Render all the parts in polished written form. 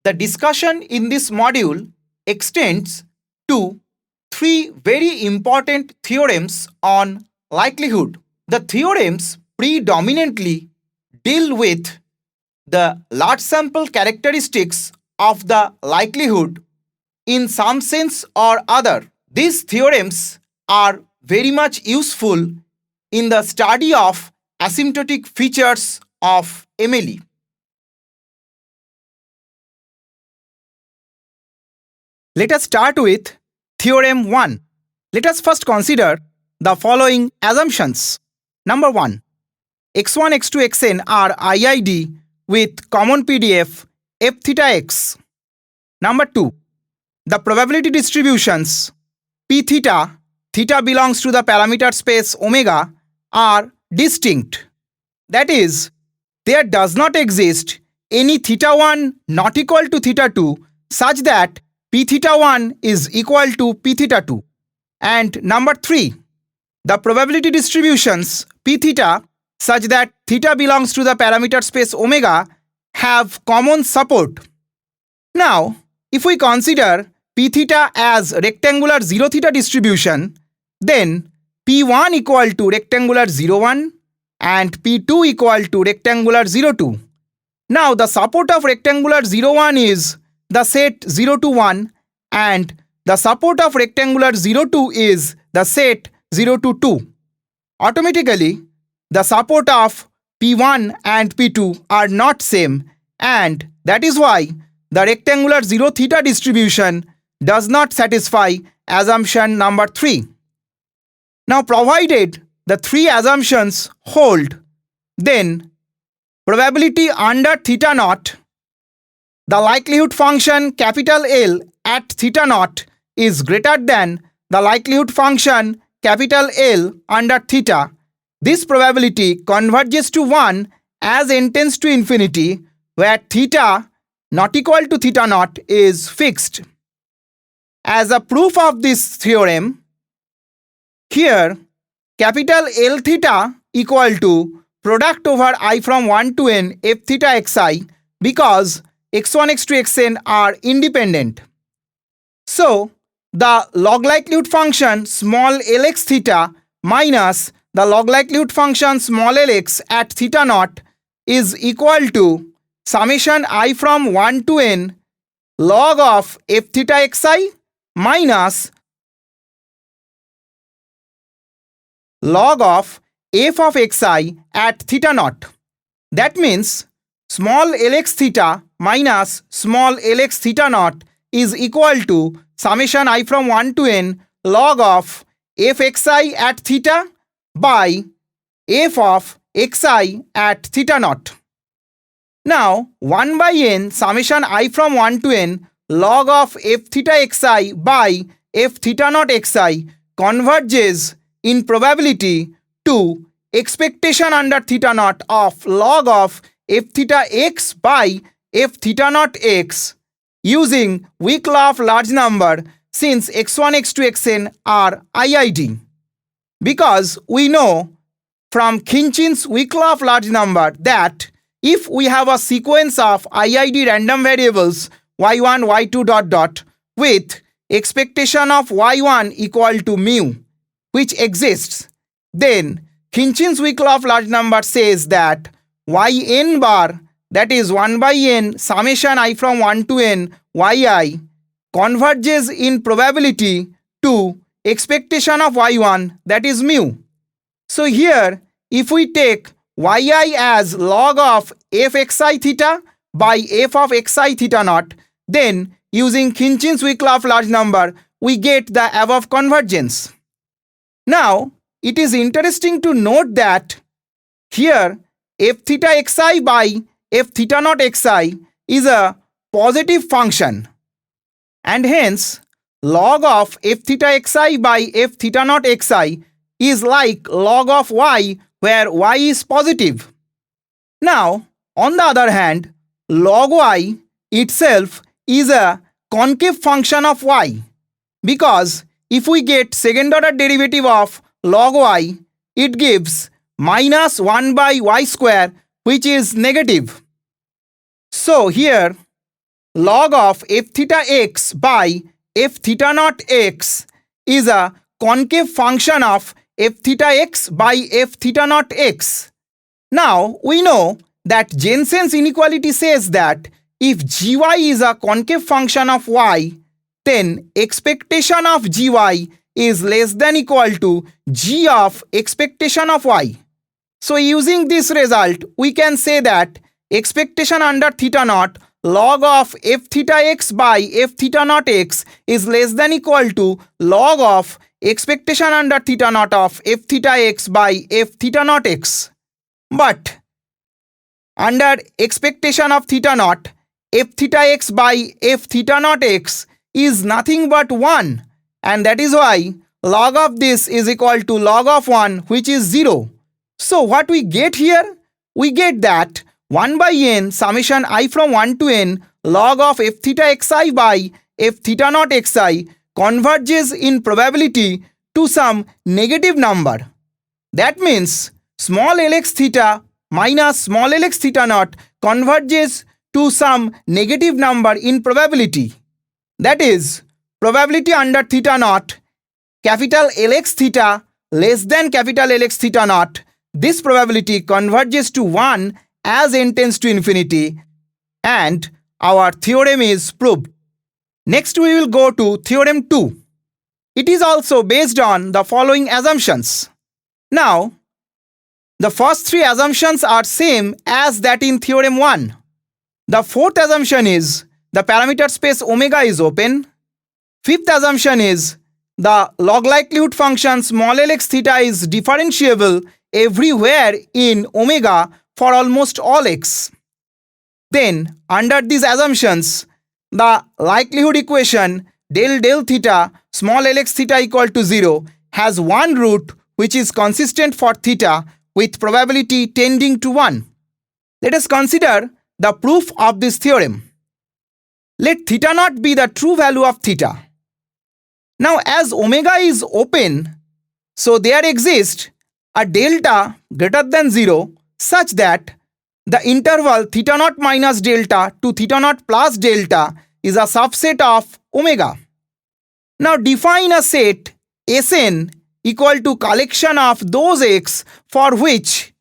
The discussion in this module extends to three very important theorems on likelihood. The theorems predominantly deal with the large sample characteristics of the likelihood in some sense or other. These theorems are very much useful in the study of asymptotic features of MLE. Let us start with Theorem 1. Let us first consider the following assumptions. Number 1. x1, x2, xn are IID with common PDF f theta x. Number 2. The probability distributions p theta, theta belongs to the parameter space omega, are distinct. That is, there does not exist any theta 1 not equal to theta 2 such that p theta 1 is equal to p theta 2. And number 3. The probability distributions p theta such that theta belongs to the parameter space omega have common support. Now, if we consider p theta as rectangular 0 theta distribution, then p1 equal to rectangular 0 1 and p2 equal to rectangular 0 2. Now, the support of rectangular 0 1 is the set 0 to 1 and the support of rectangular 0 2 is the set 0 to 2. Automatically, the support of p1 and p2 are not same, and that is why the rectangular 0 theta distribution does not satisfy assumption number 3. Now, provided the three assumptions hold, then probability under theta naught, the likelihood function capital L at theta naught is greater than the likelihood function capital L under theta. This probability converges to 1 as n tends to infinity, where theta not equal to theta naught is fixed. As a proof of this theorem, here capital L theta equal to product over I from 1 to n f theta xi, because x1, x2, xn are independent. So, the log likelihood function small lx theta minus the log likelihood function small lx at theta naught is equal to summation I from 1 to n log of f theta xi minus log of f of xi at theta naught. That means small lx theta minus small lx theta naught is equal to summation I from 1 to n log of fxi at theta by f of xi at theta naught. Now, 1 by n summation I from 1 to n log of f theta xi by f theta naught xi converges in probability to expectation under theta naught of log of f theta x by f theta naught x using weak law of large number, since x1, x2, xn are IID. Because we know from Khinchin's weak law of large number that if we have a sequence of IID random variables y1, y2 dot dot with expectation of y1 equal to mu, which exists, then Khinchin's weak law of large number says that yn bar, that is 1 by n summation I from 1 to n yi, converges in probability to expectation of y1, that is mu. So here, if we take yi as log of fxi theta by f of xi theta naught, then using Khinchin's weak law of large number, we get the above convergence. Now, it is interesting to note that here f theta xi by f theta naught xi is a positive function, and hence log of f theta xi by f theta naught xi is like log of y, where y is positive. Now, on the other hand, log y itself is a concave function of y, because if we get second order derivative of log y, it gives minus 1 by y square, which is negative. So here log of f theta x by f theta naught x is a concave function of f theta x by f theta naught x. Now we know that Jensen's inequality says that if gy is a concave function of y, then expectation of gy is less than equal to g of expectation of y. So using this result, we can say that expectation under theta naught log of f theta x by f theta naught x is less than equal to log of expectation under theta naught of f theta x by f theta naught x. But under expectation of theta naught, f theta x by f theta naught x is nothing but 1, and that is why log of this is equal to log of 1, which is 0. So what we get here? We get that 1 by n summation I from 1 to n log of f theta xi by f theta naught xi converges in probability to some negative number. That means small lx theta minus small lx theta naught converges to some negative number in probability. That is, probability under theta naught capital Lx theta less than capital Lx theta naught, this probability converges to 1 as n tends to infinity, and our theorem is proved. Next we will go to theorem 2. It is also based on the following assumptions. Now, the first three assumptions are same as that in theorem 1. The fourth assumption is the parameter space omega is open. Fifth assumption is the log likelihood function small lx theta is differentiable everywhere in omega for almost all x. Then, under these assumptions, the likelihood equation del theta small lx theta equal to 0 has one root which is consistent for theta with probability tending to 1. Let us consider the proof of this theorem. Let theta naught be the true value of theta. Now as omega is open, so there exists a delta greater than 0 such that the interval theta naught minus delta to theta naught plus delta is a subset of omega. Now define a set Sn equal to collection of those x for which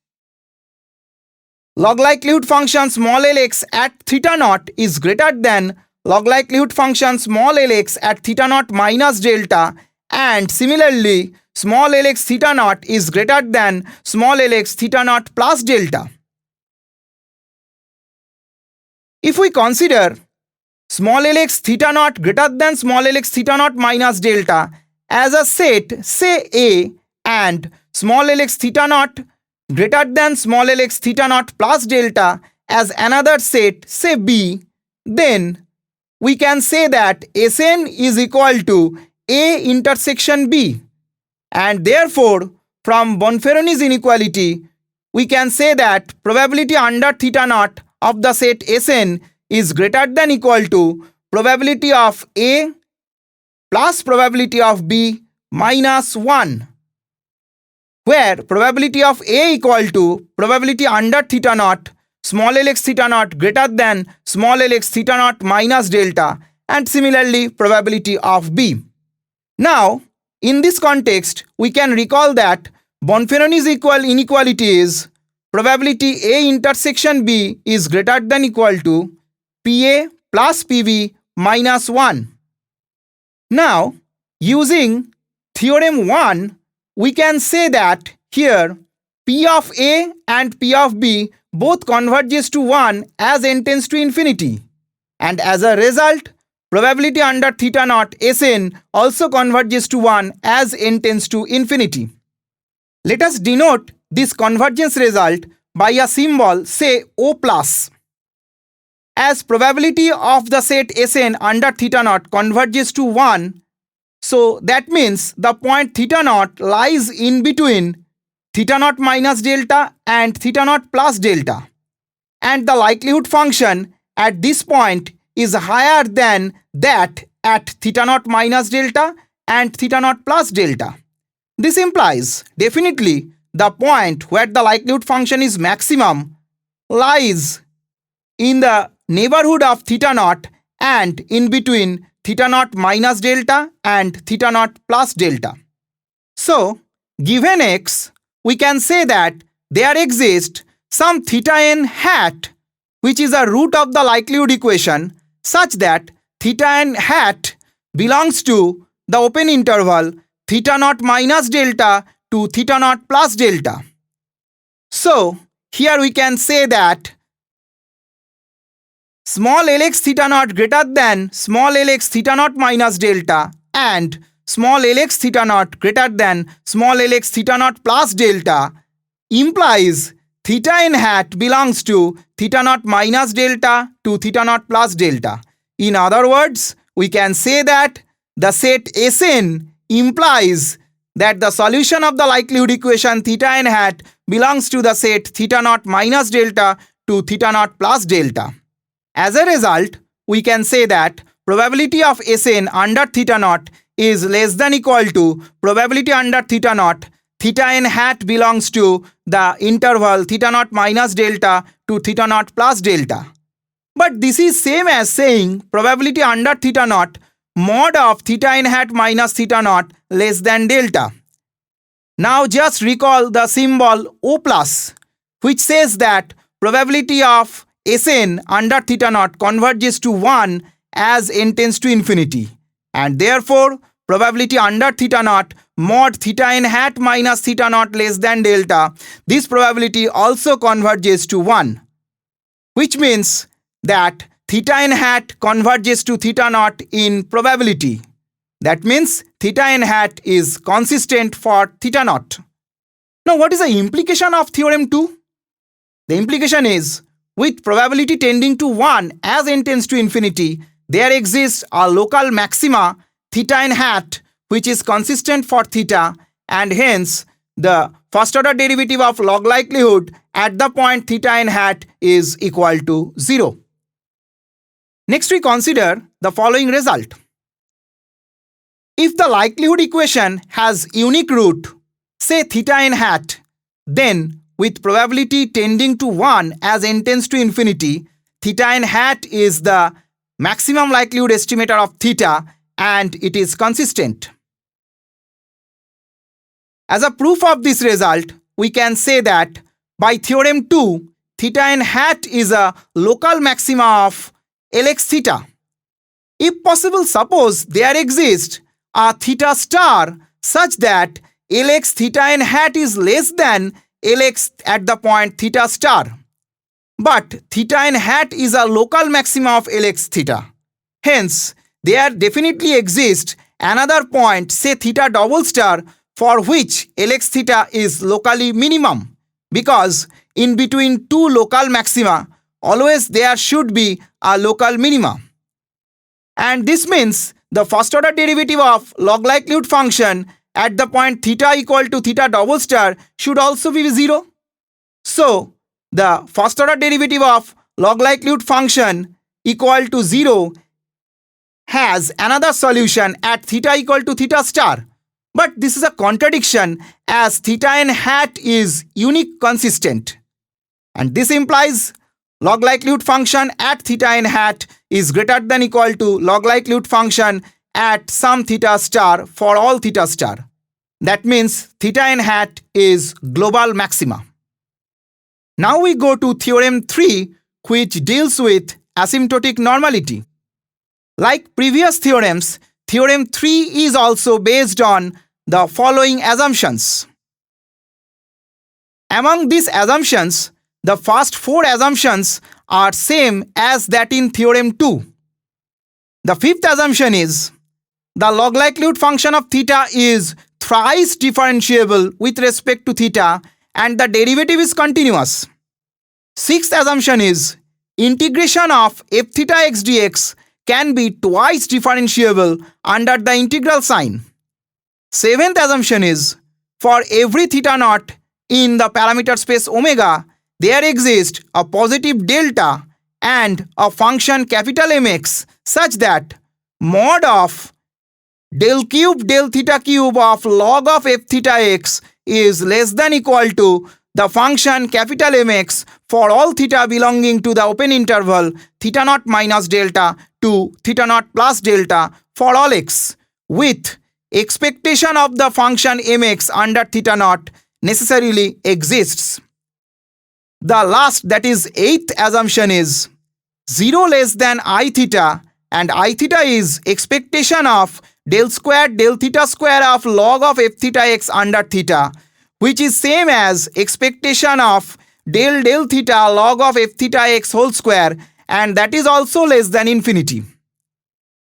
log likelihood function small lx at theta naught is greater than log likelihood function small lx at theta naught minus delta, and similarly small lx theta naught is greater than small lx theta naught plus delta. If we consider small lx theta naught greater than small lx theta naught minus delta as a set, say A, and small lx theta naught greater than small lx theta naught plus delta as another set, say B, then we can say that Sn is equal to A intersection B, and therefore from Bonferroni's inequality we can say that probability under theta naught of the set Sn is greater than equal to probability of A plus probability of B minus 1, where probability of A equal to probability under theta naught small lx theta naught greater than small lx theta naught minus delta, and similarly probability of B. Now, in this context, we can recall that Bonferroni's inequality is probability A intersection B is greater than equal to PA plus PB minus 1. Now, using theorem 1, we can say that here P of A and P of B both converges to 1 as n tends to infinity, and as a result, probability under theta naught Sn also converges to 1 as n tends to infinity. Let us denote this convergence result by a symbol, say O plus. As probability of the set Sn under theta naught converges to 1, so that means the point theta naught lies in between theta naught minus delta and theta naught plus delta, and the likelihood function at this point is higher than that at theta naught minus delta and theta naught plus delta. This implies definitely the point where the likelihood function is maximum lies in the neighborhood of theta naught and in between theta naught minus delta and theta naught plus delta. So, given x, we can say that there exists some theta n hat, which is a root of the likelihood equation, such that theta n hat belongs to the open interval theta naught minus delta to theta naught plus delta. So, here we can say that small lx theta naught greater than small lx theta naught minus delta and small lx theta naught greater than small lx theta naught plus delta implies theta n hat belongs to theta naught minus delta to theta naught plus delta. In other words, we can say that the set Sn implies that the solution of the likelihood equation theta n hat belongs to the set theta naught minus delta to theta naught plus delta. As a result, we can say that probability of Sn under theta naught is less than equal to probability under theta naught theta n hat belongs to the interval theta naught minus delta to theta naught plus delta. But this is same as saying probability under theta naught mod of theta n hat minus theta naught less than delta. Now just recall the symbol O plus, which says that probability of Sn under theta naught converges to 1 as n tends to infinity, and therefore probability under theta naught mod theta n hat minus theta naught less than delta, this probability also converges to 1, which means that theta n hat converges to theta naught in probability. That means theta n hat is consistent for theta naught. Now what is the implication of theorem 2? The implication is, with probability tending to 1 as n tends to infinity, there exists a local maxima theta n hat which is consistent for theta, and hence the first order derivative of log likelihood at the point theta n hat is equal to 0. Next we consider the following result. If the likelihood equation has unique root, say theta n hat, then with probability tending to 1 as n tends to infinity, theta n hat is the maximum likelihood estimator of theta and it is consistent. As a proof of this result, we can say that by theorem 2, theta n hat is a local maxima of Lx theta. If possible, suppose there exists a theta star such that Lx theta n hat is less than Lx at the point theta star. But theta n hat is a local maxima of Lx theta. Hence, there definitely exists another point, say theta double star, for which Lx theta is locally minimum, because in between two local maxima, always there should be a local minima. And this means the first order derivative of log likelihood function at the point theta equal to theta double star should also be 0. So, the first order derivative of log likelihood function equal to 0 has another solution at theta equal to theta star. But this is a contradiction as theta n hat is unique consistent. And this implies log likelihood function at theta n hat is greater than equal to log likelihood function at some theta star for all theta star. That means theta n hat is global maxima. Now we go to theorem 3, which deals with asymptotic normality. Like previous theorems, theorem 3 is also based on the following assumptions. Among these assumptions, the first 4 assumptions are same as that in theorem 2. The fifth assumption is the log likelihood function of theta is thrice differentiable with respect to theta and the derivative is continuous. Sixth assumption is integration of f theta x dx can be twice differentiable under the integral sign. Seventh assumption is for every theta naught in the parameter space omega, there exists a positive delta and a function capital Mx such that mod of del theta cube of log of f theta x is less than equal to the function capital Mx for all theta belonging to the open interval theta naught minus delta to theta naught plus delta for all x, with expectation of the function Mx under theta naught necessarily exists. The last, that is eighth assumption, is 0 less than I theta, and I theta is expectation of del square del theta square of log of f theta x under theta, which is same as expectation of del del theta log of f theta x whole square, and that is also less than infinity.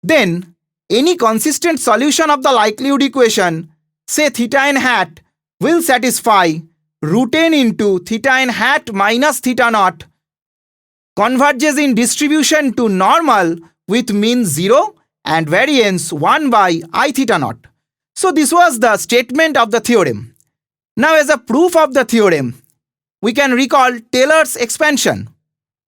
Then any consistent solution of the likelihood equation, say theta n hat, will satisfy root n into theta n hat minus theta naught, converges in distribution to normal with mean 0 and variance 1 by I theta naught. So this was the statement of the theorem. Now, as a proof of the theorem, we can recall Taylor's expansion.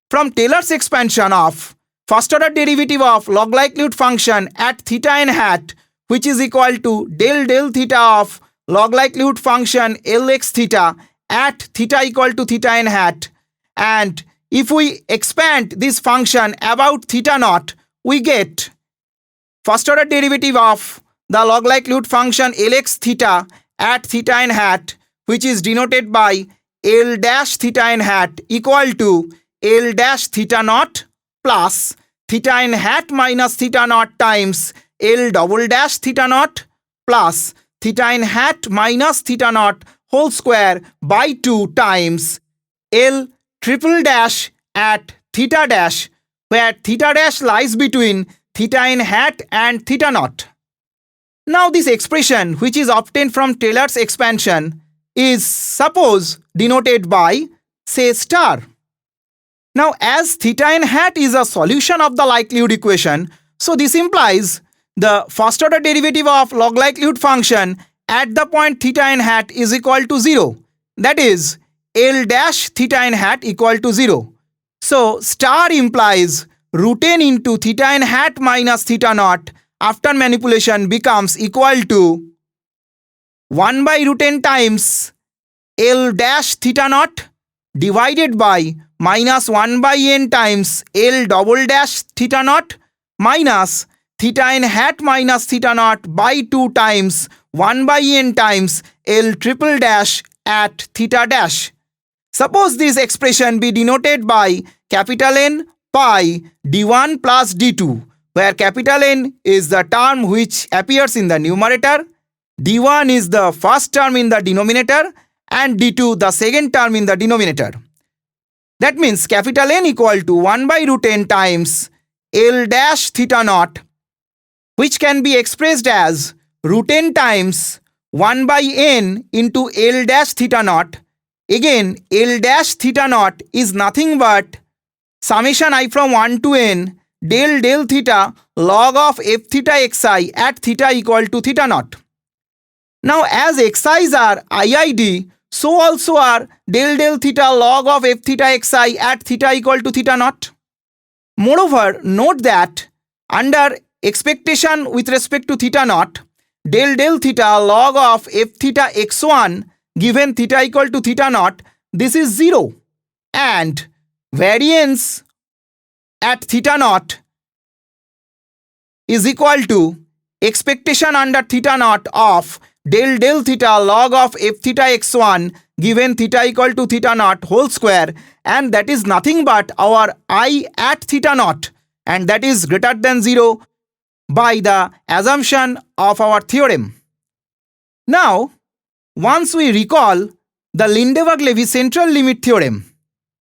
From Taylor's expansion of first order derivative of log likelihood function at theta n hat, which is equal to del del theta of log likelihood function Lx theta at theta equal to theta n hat, and if we expand this function about theta naught, we get first order derivative of the log likelihood function Lx theta at theta n hat, which is denoted by L dash theta n hat, equal to L dash theta naught plus theta n hat minus theta naught times L double dash theta naught plus theta n hat minus theta naught whole square by 2 times L triple dash at theta dash, where theta dash lies between theta n hat and theta naught. Now this expression, which is obtained from Taylor's expansion, is suppose denoted by, say, star. Now, as theta n hat is a solution of the likelihood equation, so this implies the first order derivative of log likelihood function at the point theta n hat is equal to 0. That is, L dash theta n hat equal to 0. So star implies root n into theta n hat minus theta naught after manipulation becomes equal to 1 by root n times L dash theta naught divided by minus 1 by n times L double dash theta naught minus theta n hat minus theta naught by 2 times 1 by n times L triple dash at theta dash. Suppose this expression be denoted by capital N pi d1 plus d2, where capital N is the term which appears in the numerator, d1 is the first term in the denominator, and d2 the second term in the denominator. That means capital N equal to 1 by root n times L dash theta naught, which can be expressed as root n times 1 by n into L dash theta naught. Again, L dash theta naught is nothing but summation I from 1 to n del del theta log of f theta xi at theta equal to theta naught. Now, as xi's are IID, so also are del del theta log of f theta xi at theta equal to theta naught. Moreover, note that under expectation with respect to theta naught, del del theta log of f theta x1 given theta equal to theta naught, this is 0, and variance at theta naught is equal to expectation under theta naught of del del theta log of f theta x1 given theta equal to theta naught whole square, and that is nothing but our I at theta naught, and that is greater than 0 by the assumption of our theorem. Now, once we recall the Lindeberg-Levy central limit theorem,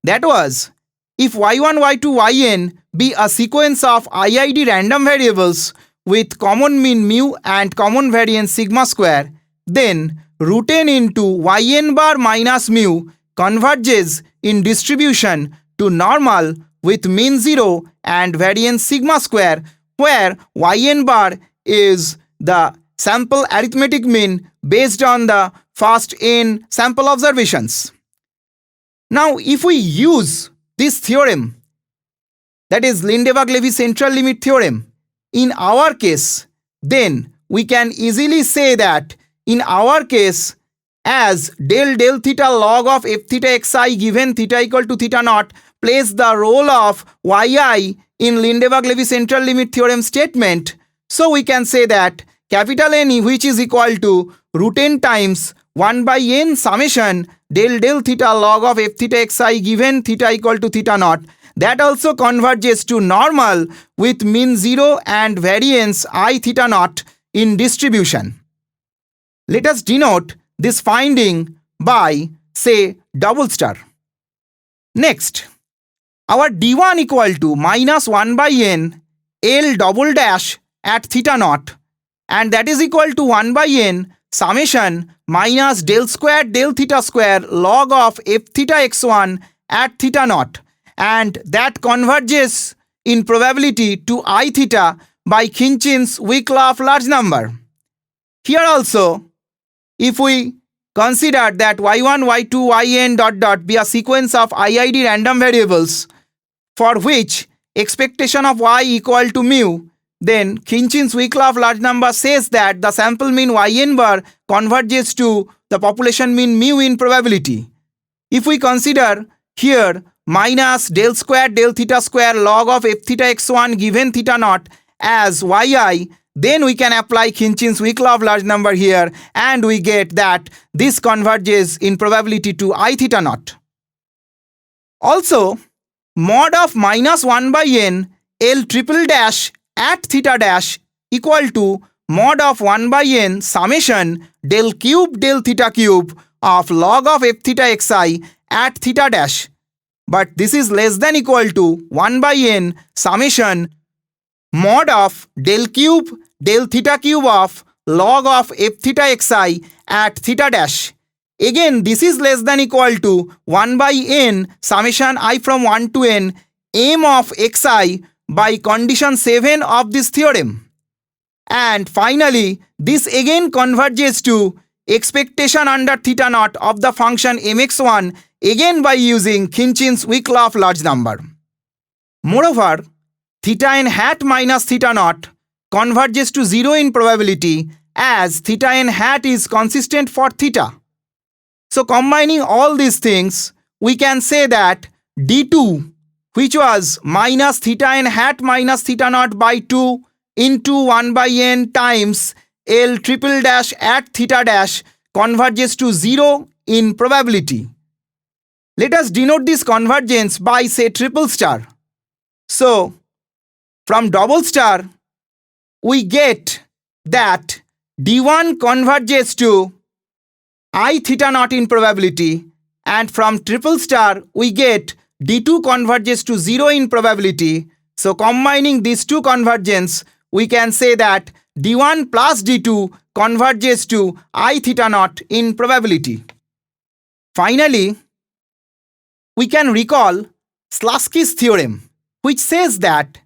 that was, if y1, y2, yn be a sequence of IID random variables with common mean mu and common variance sigma square, then root n into yn bar minus mu converges in distribution to normal with mean 0 and variance sigma square, where yn bar is the sample arithmetic mean based on the first n sample observations. Now, if we use this theorem, that is Lindeberg-Levy central limit theorem, in our case, then we can easily say that in our case as del theta log of f theta xi given theta equal to theta naught plays the role of yi in Lindeberg-Levy central limit theorem statement. So we can say that capital N, which is equal to root n times 1 by n summation del theta log of f theta xi given theta equal to theta naught, that also converges to normal with mean 0 and variance I theta naught in distribution. Let us denote this finding by, say, double star. Next, our d1 equal to minus 1 by n L double dash at theta naught, and that is equal to 1 by n summation minus del theta square log of f theta x1 at theta naught, and that converges in probability to I theta by Khinchin's weak law of large number. Here also, if we consider that y1, y2, yn dot dot be a sequence of IID random variables for which expectation of y equal to mu, then Khinchin's weak law of large number says that the sample mean yn bar converges to the population mean mu in probability. If we consider here minus del theta square log of f theta x1 given theta naught as yi, then we can apply Khinchin's weak law of large number here, and we get that this converges in probability to I theta naught. Also, mod of minus 1 by n L triple dash at theta dash equal to mod of 1 by n summation del theta cube of log of f theta xi at theta dash, but this is less than equal to 1 by n summation mod of del theta cube of log of f theta xi at theta dash. Again, this is less than equal to 1 by n summation I from 1 to n m of xi by condition 7 of this theorem. And finally, this again converges to expectation under theta naught of the function mx1 again by using Khinchin's weak law of large number. Moreover, theta n hat minus theta naught converges to 0 in probability as theta n hat is consistent for theta. So combining all these things, we can say that d2, which was minus theta n hat minus theta naught by 2 into 1 by n times L triple dash at theta dash converges to 0 in probability. Let us denote this convergence by, say, triple star. So, from double star, we get that d1 converges to I theta naught in probability, and from triple star, we get d2 converges to 0 in probability. So, combining these two convergence, we can say that d1 plus d2 converges to I theta naught in probability. Finally, we can recall Slutsky's theorem, which says that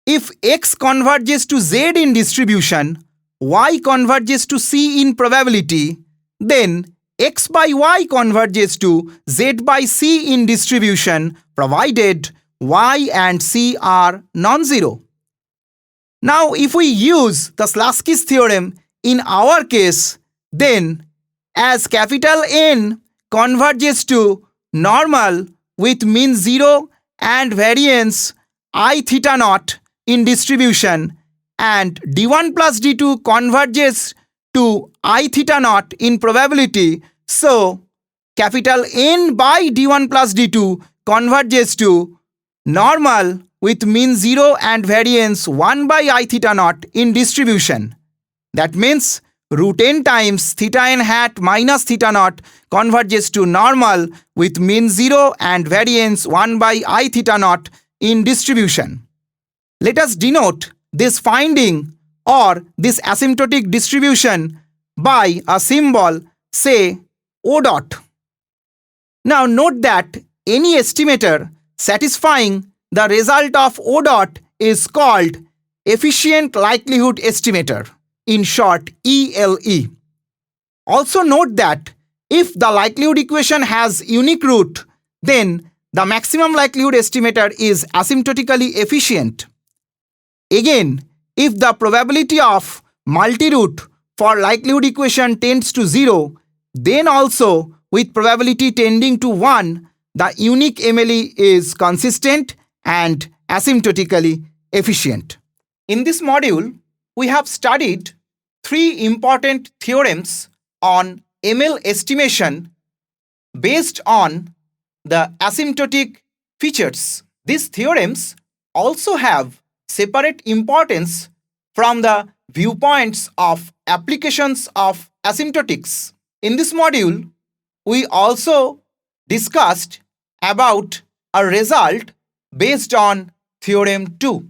if x converges to z in distribution, y converges to c in probability, then x by y converges to z by c in distribution, provided y and c are non-zero. Now, if we use the Slutsky's theorem in our case, then as capital N converges to normal with mean 0 and variance I theta naught in distribution, and d1 plus d2 converges to I theta naught in probability, so capital N by d1 plus d2 converges to normal with mean 0 and variance 1 by I theta naught in distribution. That means root n times theta n hat minus theta naught converges to normal with mean 0 and variance 1 by I theta naught in distribution. Let us denote this finding or this asymptotic distribution by a symbol, say, O dot. Now note that any estimator satisfying the result of O dot is called efficient likelihood estimator, in short ELE. Also note that if the likelihood equation has unique root, then the maximum likelihood estimator is asymptotically efficient. Again, if the probability of multi-root for likelihood equation tends to 0, Then also, with probability tending to 1, the unique MLE is consistent and asymptotically efficient. In this module, we have studied three important theorems on ML estimation based on the asymptotic features. These theorems also have separate importance from the viewpoints of applications of asymptotics. In this module, we also discussed about a result based on Theorem 2.